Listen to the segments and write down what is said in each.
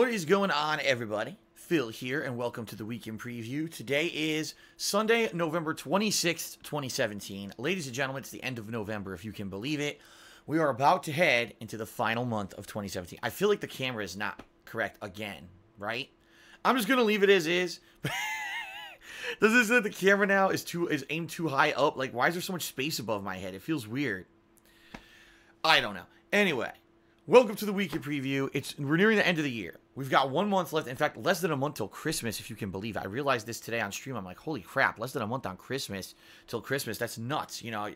What is going on, everybody? Phil here, and welcome to the Weekend Preview. Today is Sunday, November 26th, 2017. Ladies and gentlemen, it's the end of November, if you can believe it. We are about to head into the final month of 2017. I feel like the camera is not correct again, right? I'm just going to leave it as is. Does this say the camera now is aimed too high up? Like, why is there so much space above my head? It feels weird. I don't know. Anyway, welcome to the Weekend Preview. We're nearing the end of the year. We've got 1 month left. In fact, less than a month till Christmas, if you can believe it. I realized this today on stream. I'm like, holy crap, less than a month on Christmas till Christmas. That's nuts. You know,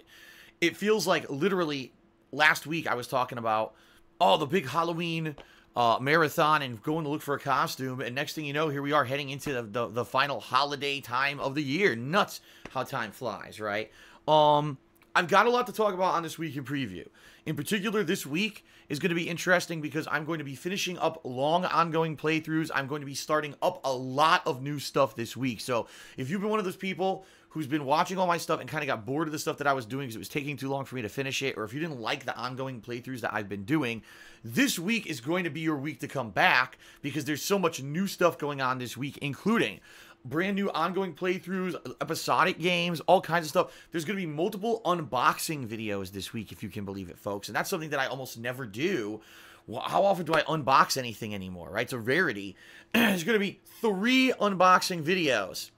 it feels like literally last week I was talking about, oh, the big Halloween marathon and going to look for a costume. And next thing you know, here we are heading into the final holiday time of the year. Nuts how time flies, right? I've got a lot to talk about on this Weekend Preview. In particular, this week is going to be interesting because I'm going to be finishing up long ongoing playthroughs. I'm going to be starting up a lot of new stuff this week. So if you've been one of those people who's been watching all my stuff and kind of got bored of the stuff that I was doing because it was taking too long for me to finish it, or if you didn't like the ongoing playthroughs that I've been doing, this week is going to be your week to come back because there's so much new stuff going on this week, including brand new ongoing playthroughs, episodic games, all kinds of stuff. There's going to be multiple unboxing videos this week, if you can believe it, folks. And that's something that I almost never do. Well, how often do I unbox anything anymore, right? It's a rarity. There's going to be 3 unboxing videos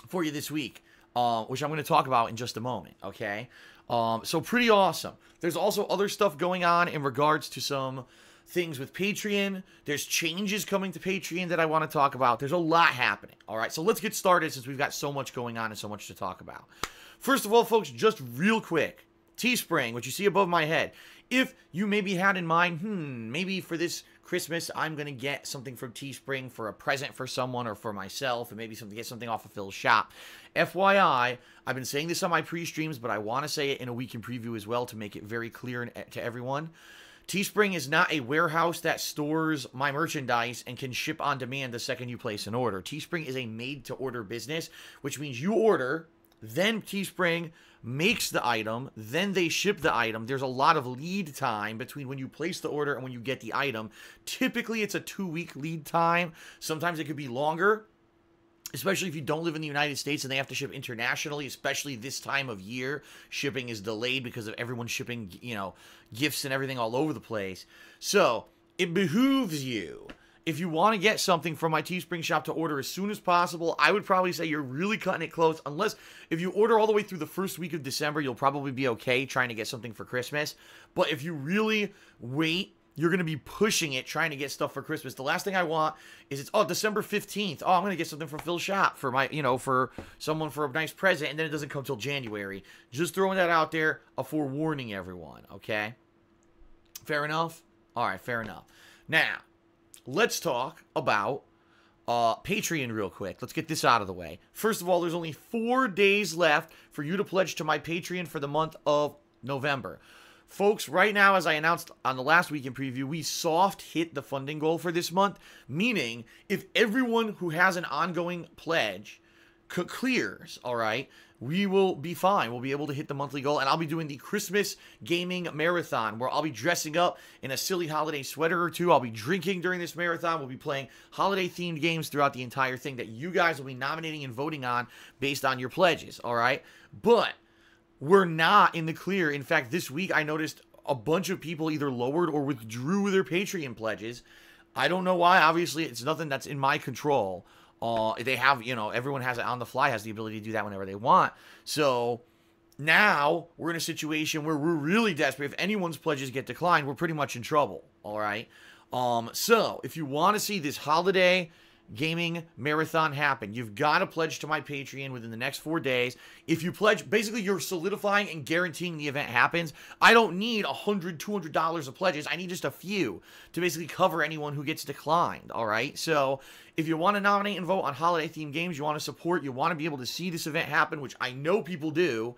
for you this week, which I'm going to talk about in just a moment, okay? So pretty awesome. There's also other stuff going on in regards to some things with Patreon. There's changes coming to Patreon that I want to talk about. There's a lot happening. All right, so let's get started since we've got so much going on and so much to talk about. First of all, folks, just real quick, Teespring, what you see above my head. If you maybe had in mind, maybe for this Christmas, I'm going to get something from Teespring for a present for someone or for myself, and maybe get something off of Phil's shop. FYI, I've been saying this on my pre-streams, but I want to say it in a Weekend Preview as well to make it very clear to everyone. Teespring is not a warehouse that stores my merchandise and can ship on demand the second you place an order. Teespring is a made-to-order business, which means you order, then Teespring makes the item, then they ship the item. There's a lot of lead time between when you place the order and when you get the item. Typically, it's a 2-week lead time. Sometimes it could be longer, especially if you don't live in the United States and they have to ship internationally, especially this time of year. Shipping is delayed because of everyone shipping, gifts and everything all over the place. So it behooves you, if you want to get something from my Teespring shop, to order as soon as possible. I would probably say you're really cutting it close, unless if you order all the way through the first week of December, you'll probably be okay trying to get something for Christmas. But if you really wait, you're going to be pushing it, trying to get stuff for Christmas. The last thing I want is December 15th. Oh, I'm going to get something from Phil's shop for my, for someone for a nice present, and then it doesn't come till January. Just throwing that out there, a forewarning, everyone, okay? Fair enough? All right, fair enough. Now, let's talk about Patreon real quick. Let's get this out of the way. First of all, there's only 4 days left for you to pledge to my Patreon for the month of November. Folks, right now, as I announced on the last Weekend Preview, we soft hit the funding goal for this month, meaning if everyone who has an ongoing pledge clears, all right, we will be fine. We'll be able to hit the monthly goal, and I'll be doing the Christmas gaming marathon where I'll be dressing up in a silly holiday sweater or two. I'll be drinking during this marathon. We'll be playing holiday-themed games throughout the entire thing that you guys will be nominating and voting on based on your pledges, all right? But we're not in the clear. In fact, this week I noticed a bunch of people either lowered or withdrew their Patreon pledges. I don't know why. Obviously, it's nothing that's in my control. They have, everyone has it on the fly, has the ability to do that whenever they want. So now we're in a situation where we're really desperate. If anyone's pledges get declined, we're pretty much in trouble. All right. So if you want to see this holiday gaming marathon happen, you've got to pledge to my Patreon within the next 4 days. If you pledge, basically you're solidifying and guaranteeing the event happens. I don't need $100, $200 of pledges. I need just a few to basically cover anyone who gets declined. All right. So if you want to nominate and vote on holiday themed games, you want to support, you want to be able to see this event happen, which I know people do,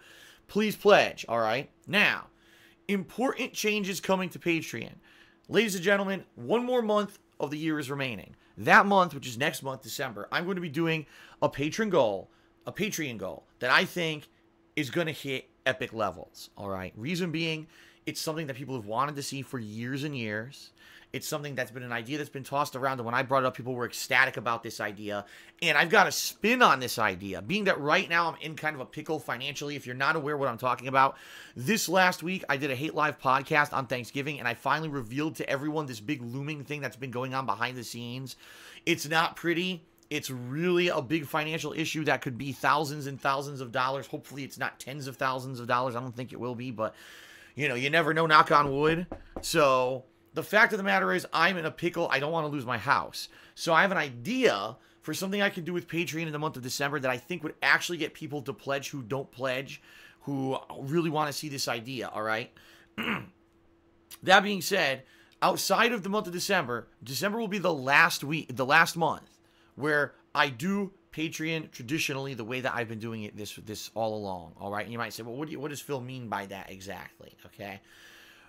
please pledge. All right. Now, important changes coming to Patreon. Ladies and gentlemen, 1 more month of the year is remaining. That month, which is next month, December, I'm going to be doing a Patreon goal that I think is going to hit epic levels. All right. Reason being, it's something that people have wanted to see for years and years. It's something that's been an idea that's been tossed around, and when I brought it up, people were ecstatic about this idea. And I've got a spin on this idea, being that right now I'm in kind of a pickle financially. If you're not aware what I'm talking about, this last week I did a Hate Live podcast on Thanksgiving, and I finally revealed to everyone this big looming thing that's been going on behind the scenes. It's not pretty. It's really a big financial issue that could be thousands and thousands of dollars. Hopefully it's not tens of thousands of dollars. I don't think it will be, but you know, you never know, knock on wood. So the fact of the matter is I'm in a pickle. I don't want to lose my house. So I have an idea for something I can do with Patreon in the month of December that I think would actually get people to pledge who don't pledge, who really want to see this idea, all right? That being said, outside of the month of December, December will be the last month where I do Patreon traditionally the way that I've been doing it this all along, all right? And you might say, well, what does Phil mean by that exactly, okay?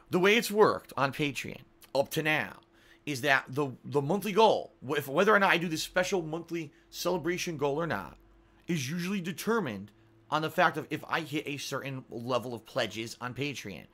The way it's worked on Patreon up to now is that the monthly goal, whether or not I do this special monthly celebration goal or not, is usually determined on the fact of if I hit a certain level of pledges on Patreon.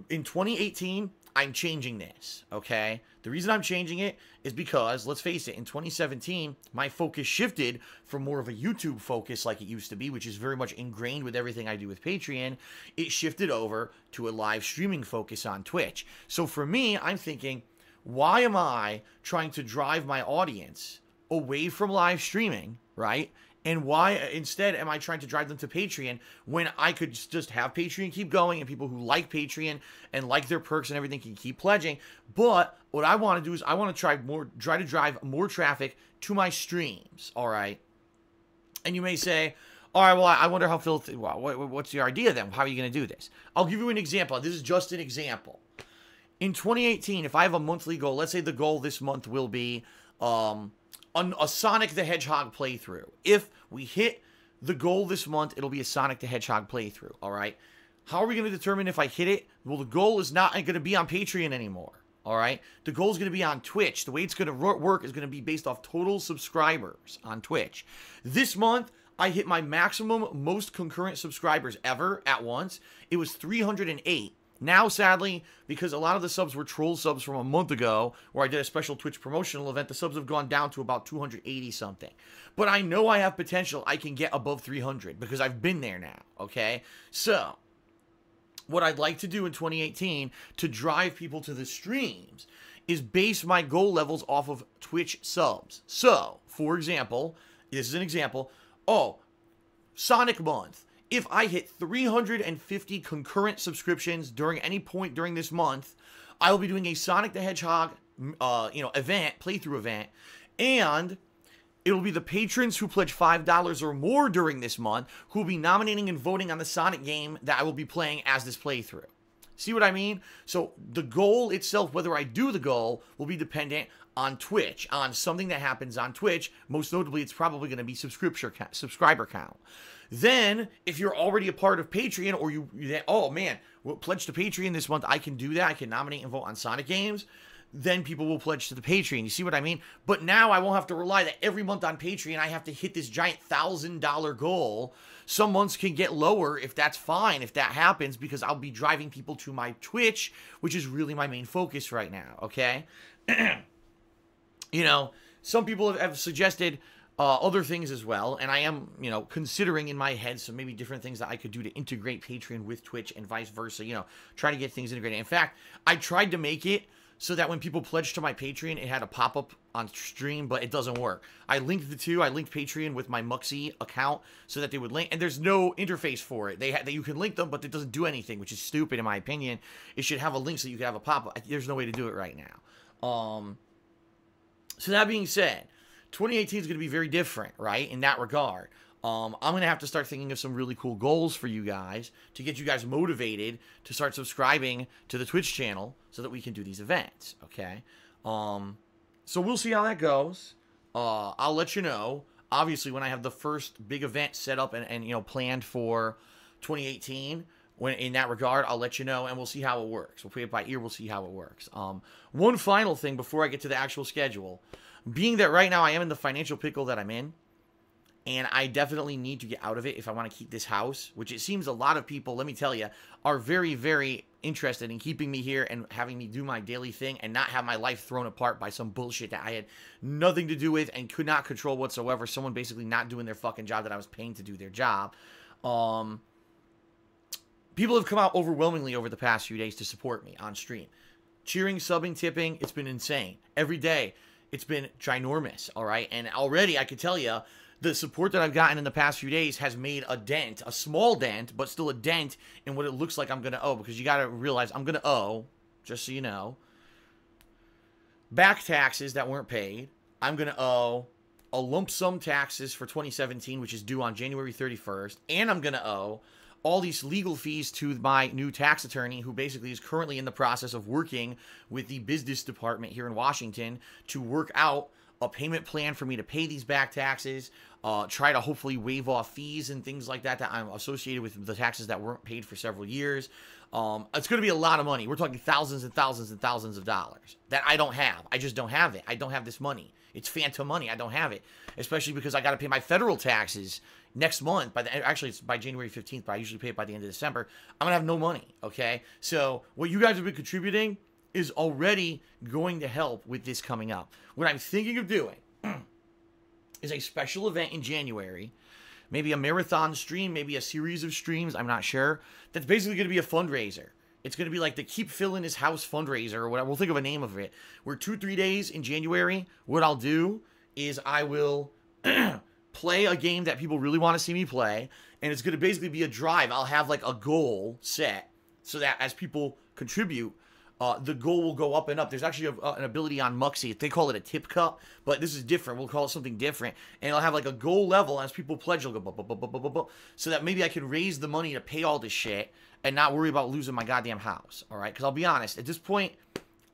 In 2018, I'm changing this, okay? The reason I'm changing it is because, let's face it, in 2017, my focus shifted from more of a YouTube focus like it used to be, which is very much ingrained with everything I do with Patreon. It shifted over to a live streaming focus on Twitch. So for me, I'm thinking, why am I trying to drive my audience away from live streaming, right? And why instead am I trying to drive them to Patreon when I could just have Patreon keep going and people who like Patreon and like their perks and everything can keep pledging. But what I want to do is I want to try to drive more traffic to my streams, all right? And you may say, all right, well, I wonder how Phil, what's your idea then? How are you going to do this? I'll give you an example. This is just an example. In 2018, if I have a monthly goal, let's say the goal this month will be a Sonic the Hedgehog playthrough. If we hit the goal this month, it'll be a Sonic the Hedgehog playthrough, all right? How are we going to determine if I hit it? Well, the goal is not going to be on Patreon anymore, all right? The goal is going to be on Twitch. The way it's going to work is going to be based off total subscribers on Twitch. This month, I hit my maximum most concurrent subscribers ever at once. It was 308. Now, sadly, because a lot of the subs were troll subs from a month ago, where I did a special Twitch promotional event, the subs have gone down to about 280-something. But I know I have potential. I can get above 300 because I've been there now, okay? So, what I'd like to do in 2018 to drive people to the streams is base my goal levels off of Twitch subs. So, for example, this is an example. Oh, Sonic Month. If I hit 350 concurrent subscriptions during any point during this month, I will be doing a Sonic the Hedgehog, playthrough event, and it will be the patrons who pledge $5 or more during this month who will be nominating and voting on the Sonic game that I will be playing as this playthrough. See what I mean? So the goal itself, whether I do the goal, will be dependent on Twitch, on something that happens on Twitch. Most notably, it's probably going to be subscriber count. Then, if you're already a part of Patreon, or oh man, we'll pledge to Patreon this month, I can do that. I can nominate and vote on Sonic games. Then people will pledge to the Patreon. You see what I mean? But now I won't have to rely that every month on Patreon I have to hit this giant $1,000 goal. Some months can get lower if that's fine, if that happens, because I'll be driving people to my Twitch, which is really my main focus right now, okay? You know, some people have suggested other things as well, and I am, considering in my head some maybe different things that I could do to integrate Patreon with Twitch and vice versa, try to get things integrated. In fact, I tried to make it so that when people pledged to my Patreon, it had a pop-up on stream, but it doesn't work. I linked the two. I linked Patreon with my Muxy account so that they would link, and there's no interface for it. You can link them, but it doesn't do anything, which is stupid in my opinion. It should have a link so you can have a pop-up. There's no way to do it right now. So that being said, 2018 is going to be very different, right, in that regard. I'm going to have to start thinking of some really cool goals for you guys to get you guys motivated to start subscribing to the Twitch channel so that we can do these events, okay? So we'll see how that goes. I'll let you know, obviously, when I have the first big event set up and planned for 2018. When in that regard, I'll let you know, and we'll see how it works. We'll play it by ear. We'll see how it works. One final thing before I get to the actual schedule. Being that right now I am in the financial pickle that I'm in, and I definitely need to get out of it if I want to keep this house, which it seems a lot of people, let me tell you, are very, very interested in keeping me here and having me do my daily thing and not have my life thrown apart by some bullshit that I had nothing to do with and could not control whatsoever. Someone basically not doing their fucking job that I was paying to do their job. People have come out overwhelmingly over the past few days to support me on stream. Cheering, subbing, tipping, it's been insane. Every day, it's been ginormous, all right? And already, I could tell you, the support that I've gotten in the past few days has made a dent, a small dent, but still a dent in what it looks like I'm going to owe. Because you got to realize I'm going to owe, just so you know, back taxes that weren't paid. I'm going to owe a lump sum taxes for 2017, which is due on January 31st. And I'm going to owe all these legal fees to my new tax attorney, who basically is currently in the process of working with the business department here in Washington to work out a payment plan for me to pay these back taxes, try to hopefully waive off fees and things like that I'm associated with the taxes that weren't paid for several years. It's going to be a lot of money. We're talking thousands and thousands and thousands of dollars that I don't have. I just don't have it. I don't have this money. It's phantom money. I don't have it, especially because I got to pay my federal taxes next month. Actually, it's by January 15th, but I usually pay it by the end of December. I'm going to have no money, okay? So what you guys have been contributing is already going to help with this coming up. What I'm thinking of doing is a special event in January, maybe a marathon stream, maybe a series of streams, I'm not sure. That's basically going to be a fundraiser. It's going to be like the Keep Filling His House fundraiser or whatever. We'll think of a name of it. Where 2-3 days in January, what I'll do is I will play a game that people really want to see me play, and it's going to basically be a drive. I'll have like a goal set so that as people contribute, the goal will go up and up. There's actually an ability on Muxy. They call it a tip cup, but this is different. We'll call it something different. And it'll have like a goal level. As people pledge, it'll go so that maybe I can raise the money to pay all this shit and not worry about losing my goddamn house. All right? Because I'll be honest, at this point,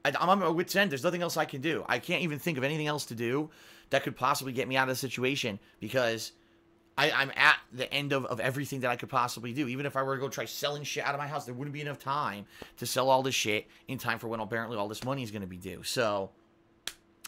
I'm on my wit's end. There's nothing else I can do. I can't even think of anything else to do that could possibly get me out of the situation because I'm at the end of everything that I could possibly do. Even if I were to go try selling shit out of my house, there wouldn't be enough time to sell all this shit in time for when apparently all this money is going to be due. So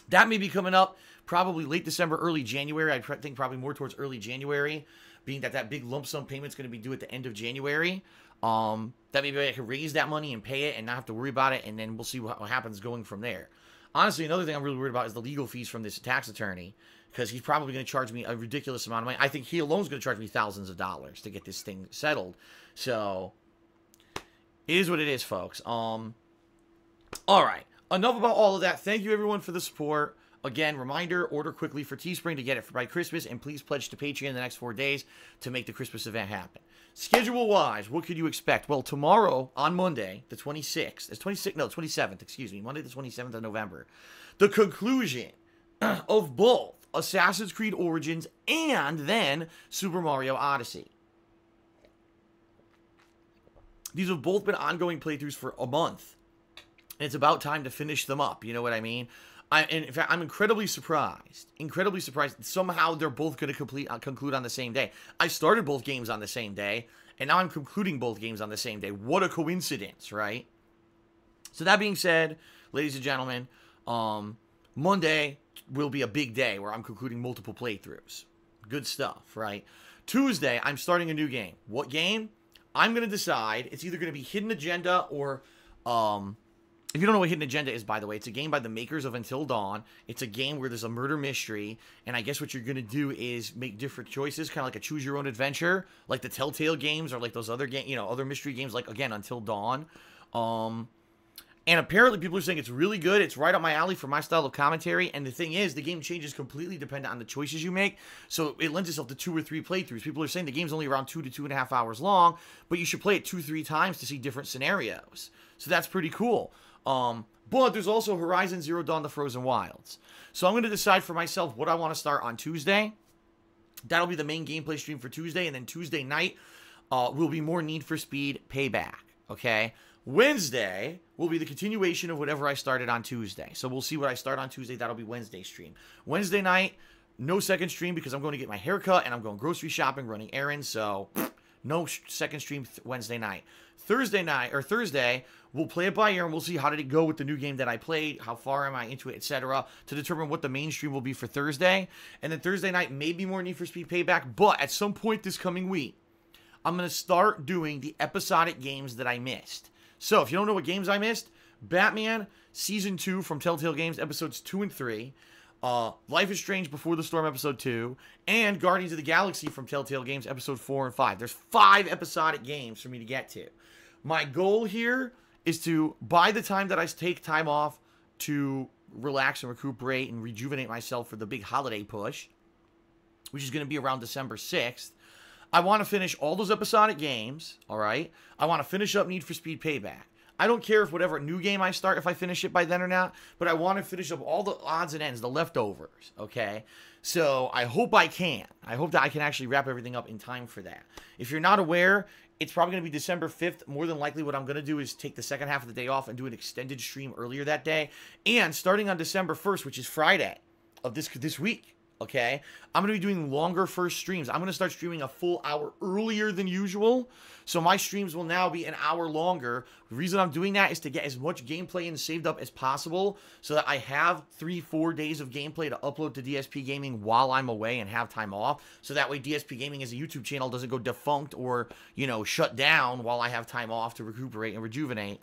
that may be coming up probably late December, early January. I think probably more towards early January, being that big lump sum payment is going to be due at the end of January. That maybe I could raise that money and pay it and not have to worry about it, and then we'll see what happens going from there. Honestly, another thing I'm really worried about is the legal fees from this tax attorney, because he's probably going to charge me a ridiculous amount of money. I think he alone is going to charge me thousands of dollars to get this thing settled. So, it is what it is, folks. All right. Enough about all of that. Thank you, everyone, for the support. Again, reminder, order quickly for Teespring to get it by Christmas, and please pledge to Patreon in the next 4 days to make the Christmas event happen. Schedule-wise, what could you expect? Well, tomorrow, on Monday, the 27th, excuse me, Monday the 27th of November, the conclusion of both Assassin's Creed Origins and then Super Mario Odyssey. These have both been ongoing playthroughs for a month, and it's about time to finish them up, you know what I mean? In fact, I'm incredibly surprised. Somehow they're both going to conclude on the same day. I started both games on the same day, and now I'm concluding both games on the same day. What a coincidence, right? So that being said, ladies and gentlemen, Monday will be a big day where I'm concluding multiple playthroughs. Good stuff, right? Tuesday, I'm starting a new game. What game? I'm going to decide. It's either going to be Hidden Agenda or... If you don't know what Hidden Agenda is, by the way, it's a game by the makers of Until Dawn. It's a game where there's a murder mystery, and I guess what you're going to do is make different choices, kind of like a choose-your-own-adventure, like the Telltale games or like those other other mystery games, like, again, Until Dawn. And apparently people are saying it's really good. It's right up my alley for my style of commentary, and the thing is, the game changes completely dependent on the choices you make, so it lends itself to 2 or 3 playthroughs. People are saying the game's only around 2 to 2.5 hours long, but you should play it 2-3 times to see different scenarios. So that's pretty cool. But there's also Horizon Zero Dawn: The Frozen Wilds. So I'm going to decide for myself what I want to start on Tuesday. That'll be the main gameplay stream for Tuesday, and then Tuesday night will be more Need for Speed Payback, okay? Wednesday will be the continuation of whatever I started on Tuesday. So we'll see what I start on Tuesday. That'll be Wednesday stream. Wednesday night, no second stream because I'm going to get my hair cut, and I'm going grocery shopping, running errands, so no second stream Wednesday night. Thursday, we'll play it by ear, and we'll see how did it go with the new game that I played, how far am I into it, etc., to determine what the main stream will be for Thursday. And then Thursday night, maybe more Need for Speed Payback, but at some point this coming week, I'm going to start doing the episodic games that I missed. So, if you don't know what games I missed, Batman Season 2 from Telltale Games, Episodes 2 and 3, Life is Strange Before the Storm, Episode 2, and Guardians of the Galaxy from Telltale Games, Episode 4 and 5. There's 5 episodic games for me to get to. My goal here is to, by the time that I take time off to relax and recuperate and rejuvenate myself for the big holiday push, which is going to be around December 6th, I want to finish all those episodic games, all right? I want to finish up Need for Speed Payback. I don't care if whatever new game I start, if I finish it by then or not, but I want to finish up all the odds and ends, the leftovers, okay? So I hope I can. I hope that I can actually wrap everything up in time for that. If you're not aware, it's probably going to be December 5th. More than likely what I'm going to do is take the second half of the day off and do an extended stream earlier that day. And starting on December 1st, which is Friday of this week, okay, I'm going to be doing longer first streams. I'm going to start streaming a full hour earlier than usual. So my streams will now be an hour longer. The reason I'm doing that is to get as much gameplay and saved up as possible so that I have 3-4 days of gameplay to upload to DSP Gaming while I'm away and have time off. So that way DSP Gaming as a YouTube channel doesn't go defunct or, you know, shut down while I have time off to recuperate and rejuvenate.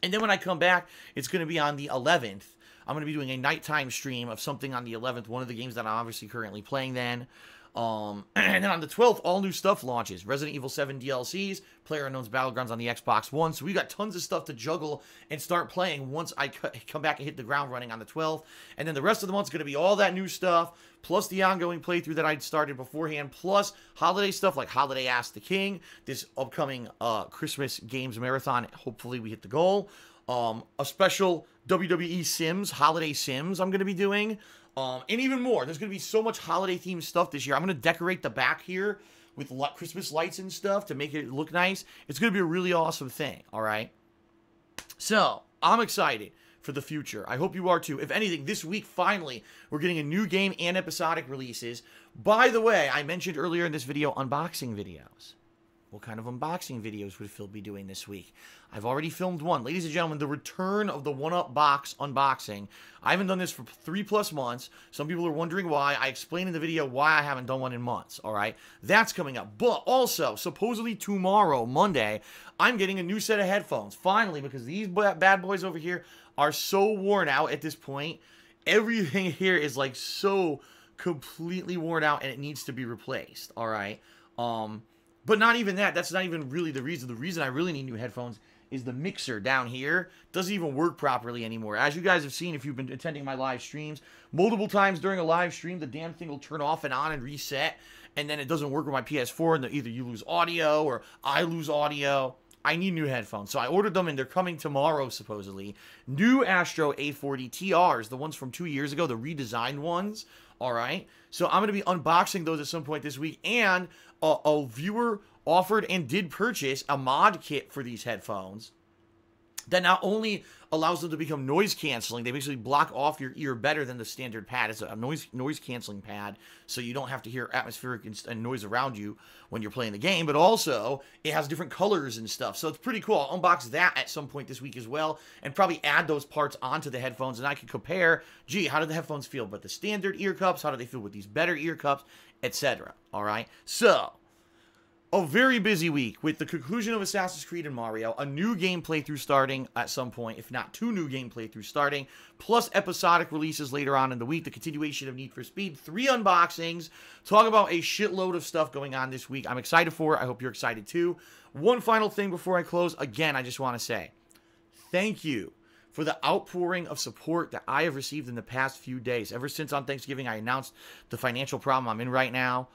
And then when I come back, it's going to be on the 11th. I'm going to be doing a nighttime stream of something on the 11th, one of the games that I'm obviously currently playing then. And then on the 12th, all new stuff launches. Resident Evil 7 DLCs, PlayerUnknown's Battlegrounds on the Xbox One. So we got tons of stuff to juggle and start playing once I come back and hit the ground running on the 12th. And then the rest of the month's going to be all that new stuff, plus the ongoing playthrough that I'd started beforehand, plus holiday stuff like Holiday Ask the King, this upcoming Christmas Games Marathon. Hopefully we hit the goal. A special WWE Sims, Holiday Sims I'm going to be doing. And even more. There's going to be so much holiday-themed stuff this year. I'm going to decorate the back here with Christmas lights and stuff to make it look nice. It's going to be a really awesome thing, all right? So, I'm excited for the future. I hope you are too. If anything, this week, finally, we're getting a new game and episodic releases. By the way, I mentioned earlier in this video unboxing videos. What kind of unboxing videos would Phil be doing this week? I've already filmed one. Ladies and gentlemen, the return of the 1UP box unboxing. I haven't done this for 3+ months. Some people are wondering why. I explained in the video why I haven't done one in months, all right? That's coming up. But also, supposedly tomorrow, Monday, I'm getting a new set of headphones. Finally, because these bad boys over here are so worn out at this point. Everything here is like so completely worn out and it needs to be replaced, all right? But not even that. That's not even really the reason. The reason I really need new headphones is the mixer down here doesn't even work properly anymore. As you guys have seen, if you've been attending my live streams, multiple times during a live stream, the damn thing will turn off and on and reset, and then it doesn't work with my PS4, and either you lose audio or I lose audio. I need new headphones. So I ordered them, and they're coming tomorrow, supposedly. New Astro A40 TRs, the ones from 2 years ago, the redesigned ones. All right? So I'm going to be unboxing those at some point this week, and a viewer offered and did purchase a mod kit for these headphones that not only allows them to become noise canceling, they basically block off your ear better than the standard pad. It's a noise canceling pad, so you don't have to hear atmospheric and noise around you when you're playing the game, but also it has different colors and stuff, so it's pretty cool. I'll unbox that at some point this week as well, and probably add those parts onto the headphones, and I can compare, gee, how do the headphones feel with the standard ear cups, how do they feel with these better ear cups, etc. All right, so a very busy week with the conclusion of Assassin's Creed and Mario, a new game playthrough starting at some point, if not 2 new game playthroughs starting, plus episodic releases later on in the week, the continuation of Need for Speed, 3 unboxings, talk about a shitload of stuff going on this week. I'm excited for it. I hope you're excited too. One final thing before I close. Again, I just want to say thank you for the outpouring of support that I have received in the past few days. Ever since on Thanksgiving, I announced the financial problem I'm in right now.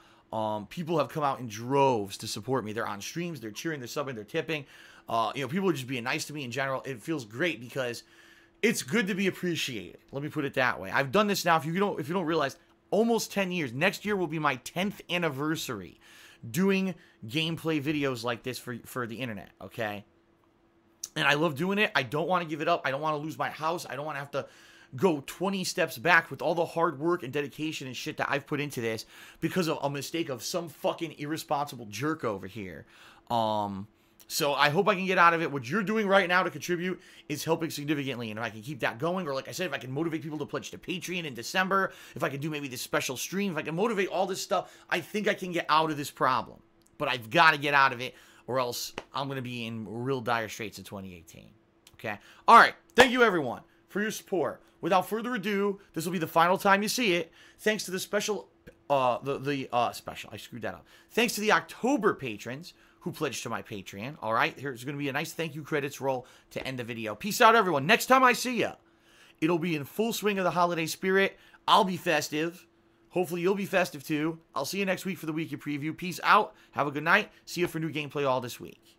People have come out in droves to support me. They're on streams, they're cheering, they're subbing, they're tipping. People are just being nice to me in general. It feels great because it's good to be appreciated. Let me put it that way. I've done this now, if you don't realize, almost 10 years. Next year will be my 10th anniversary doing gameplay videos like this for the internet, okay? And I love doing it. I don't want to give it up. I don't want to lose my house. I don't want to have to go 20 steps back with all the hard work and dedication and shit that I've put into this because of a mistake of some fucking irresponsible jerk over here. So I hope I can get out of it. What you're doing right now to contribute is helping significantly. And if I can keep that going, or like I said, if I can motivate people to pledge to Patreon in December, if I can do maybe this special stream, if I can motivate all this stuff, I think I can get out of this problem. But I've got to get out of it, or else I'm going to be in real dire straits in 2018. Okay? All right. Thank you, everyone, for your support. Without further ado, this will be the final time you see it. Thanks to the special, special, I screwed that up. Thanks to the October patrons who pledged to my Patreon. All right? Here's going to be a nice thank you credits roll to end the video. Peace out, everyone. Next time I see ya, it'll be in full swing of the holiday spirit. I'll be festive. Hopefully you'll be festive too. I'll see you next week for the weekly preview. Peace out. Have a good night. See you for new gameplay all this week.